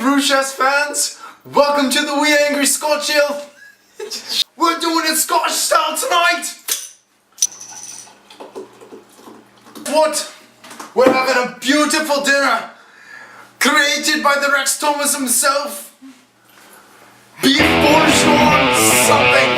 Brewchest fans, welcome to the We Angry Scotch Ale. We're doing it Scotch style tonight. What? We're having a beautiful dinner created by the Rex Thomas himself. Beef Bourguignon something.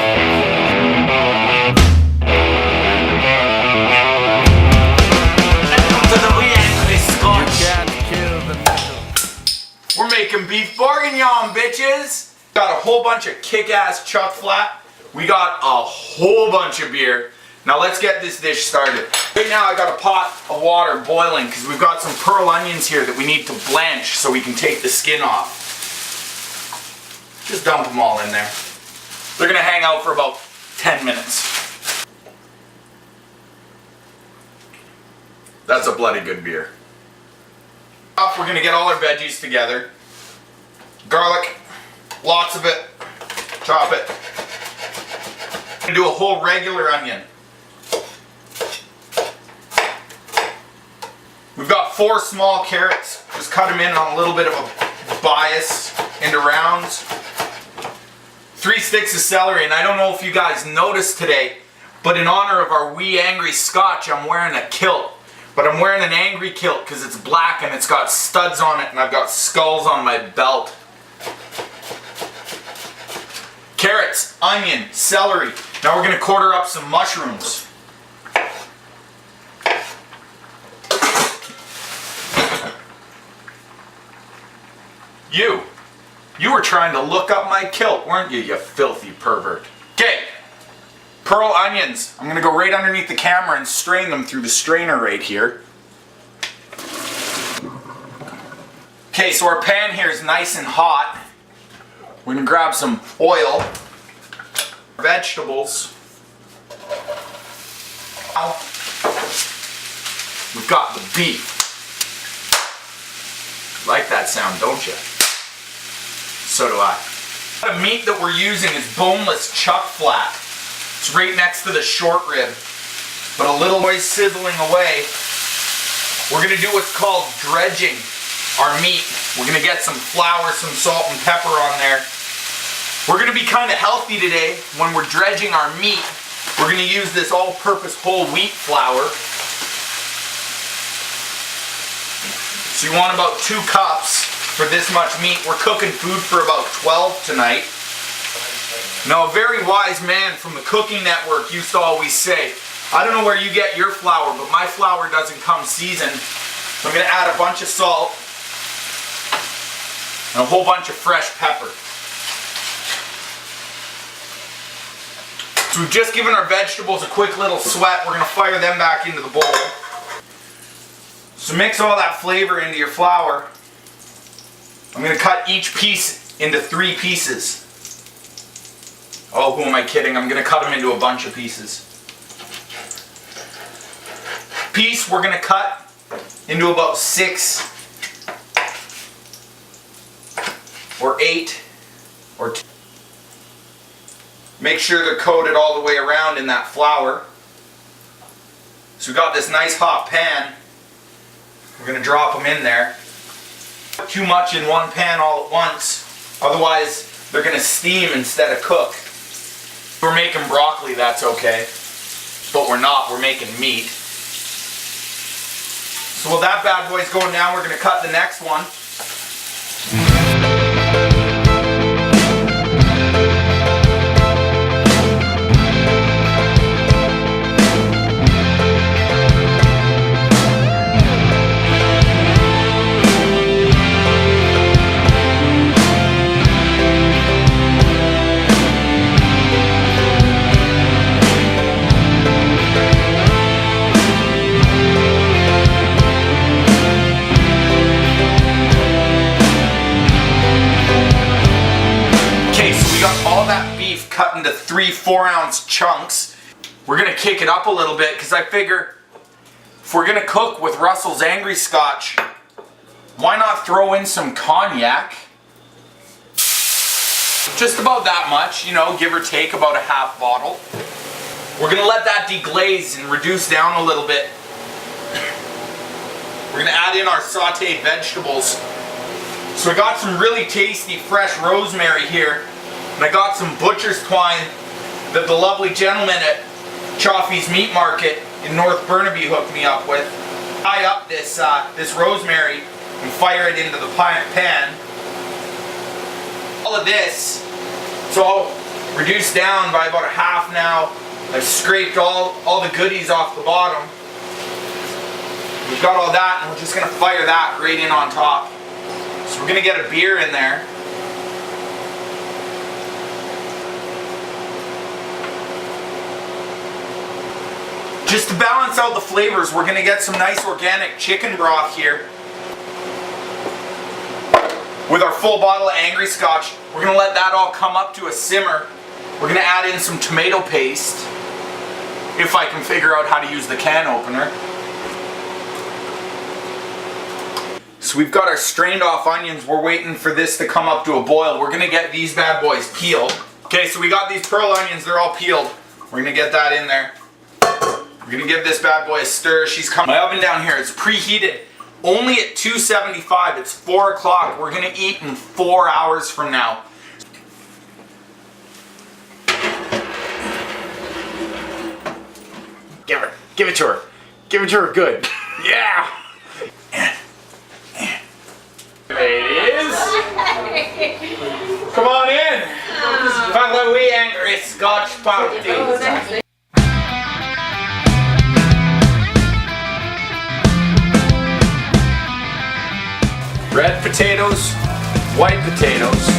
We're making beef bourguignon, bitches! Got a whole bunch of kick-ass chuck flat. We got a whole bunch of beer. Now let's get this dish started. Right now I got a pot of water boiling because we've got some pearl onions here that we need to blanch so we can take the skin off. Just dump them all in there. They're gonna hang out for about 10 minutes. That's a bloody good beer. We're gonna get all our veggies together. Garlic, lots of it. Chop it. I'm gonna do a whole regular onion. We've got 4 small carrots. Just cut them in on a little bit of a bias into rounds. 3 sticks of celery, and I don't know if you guys noticed today, but in honor of our We Angry Scotch, I'm wearing a kilt. But I'm wearing an angry kilt because it's black and it's got studs on it and I've got skulls on my belt. Carrots, onion, celery. Now we're going to quarter up some mushrooms. You were trying to look up my kilt, weren't you, you filthy pervert? Okay. Pearl onions. I'm going to go right underneath the camera and strain them through the strainer right here. Okay, so our pan here is nice and hot. We're going to grab some oil, vegetables. Now, we've got the beef. Like that sound, don't you? So do I. The meat that we're using is boneless chuck flat. It's right next to the short rib, but a little way sizzling away. We're going to do what's called dredging our meat. We're going to get some flour, some salt and pepper on there. We're going to be kind of healthy today when we're dredging our meat. We're going to use this all-purpose whole wheat flour. So you want about 2 cups for this much meat. We're cooking food for about 12 tonight. Now, a very wise man from the Cooking Network used to always say, I don't know where you get your flour, but my flour doesn't come seasoned. So I'm going to add a bunch of salt and a whole bunch of fresh pepper. So we've just given our vegetables a quick little sweat. We're going to fire them back into the bowl. So mix all that flavor into your flour. I'm going to cut each piece into 3 pieces. Oh, who am I kidding? I'm going to cut them into a bunch of pieces. Piece we're going to cut into about 6 or 8 or 10. Make sure they're coated all the way around in that flour. So we've got this nice hot pan. We're going to drop them in there. Not too much in one pan all at once, otherwise they're going to steam instead of cook. If we're making broccoli, that's okay, but we're not, we're making meat. So while that bad boy's going down, we're going to cut the next one. Cut into 3 4-ounce chunks. We're gonna kick it up a little bit because I figure if we're gonna cook with Russell's Angry Scotch, why not throw in some cognac? Just about that much, you know, give or take about a half bottle. We're gonna let that deglaze and reduce down a little bit. We're gonna add in our sauteed vegetables. So I got some really tasty fresh rosemary here. And I got some butcher's twine that the lovely gentleman at Chaffee's Meat Market in North Burnaby hooked me up with. Tie up this rosemary and fire it into the pan. All of this, it's all reduced down by about a half now. I've scraped all the goodies off the bottom. We've got all that, and we're just gonna fire that right in on top. So we're gonna get a beer in there. Just to balance out the flavors, we're gonna get some nice organic chicken broth here. With our full bottle of Angry Scotch, we're gonna let that all come up to a simmer. We're gonna add in some tomato paste, if I can figure out how to use the can opener. So we've got our strained off onions. We're waiting for this to come up to a boil. We're gonna get these bad boys peeled. Okay, so we got these pearl onions, they're all peeled. We're gonna get that in there. We're gonna give this bad boy a stir. She's coming. My oven down here, it's preheated. Only at 275, it's 4 o'clock. We're gonna eat in 4 hours from now. Give it to her. Give it to her good. Yeah! There it is. Come on in. Find the wee angry Scotch party. Red potatoes, white potatoes.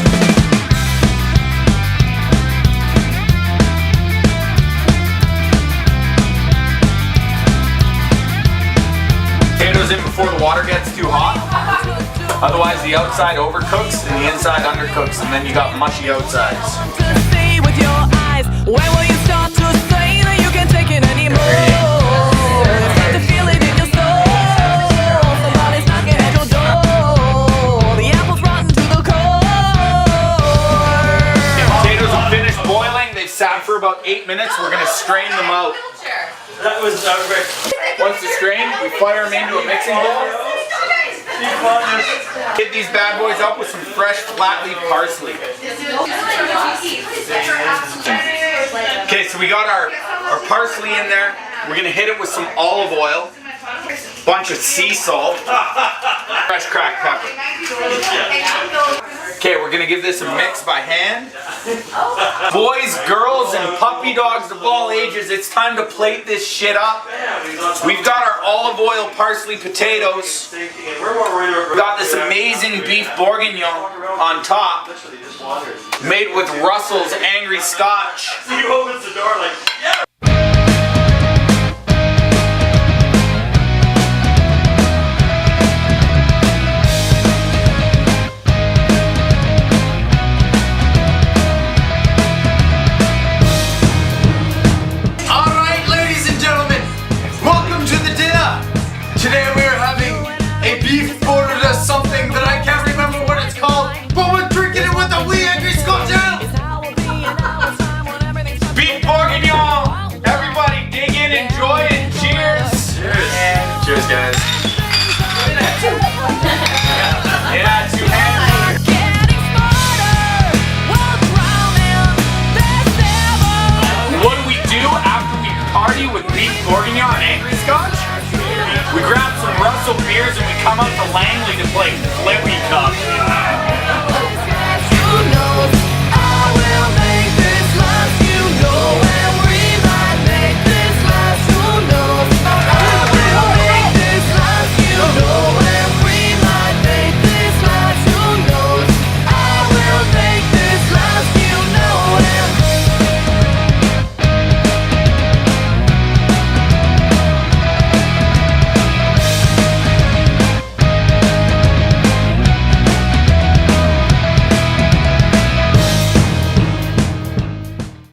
Potatoes in before the water gets too hot. Otherwise the outside overcooks and the inside undercooks, and then you got mushy outsides. When will you start to say that you can't take it anymore? Start to feel it in your soul. Somebody's knocking at your door. The apple's rotten to the core. The potatoes have finished boiling. They've sat for about 8 minutes. We're gonna strain them out. That was great. Once they're strained, we fire them into a mixing bowl. Hit these bad boys up with some fresh flat leaf parsley. Okay, so we got our parsley in there. We're gonna hit it with some olive oil, bunch of sea salt, fresh cracked pepper. Okay, we're gonna give this a mix by hand. Boys, girls, and puppy dogs of all ages, it's time to plate this shit up. We've got our olive oil parsley potatoes. We've got this amazing beef bourguignon on top, made with Russell's Angry Scotch. He opens the door like, yeah!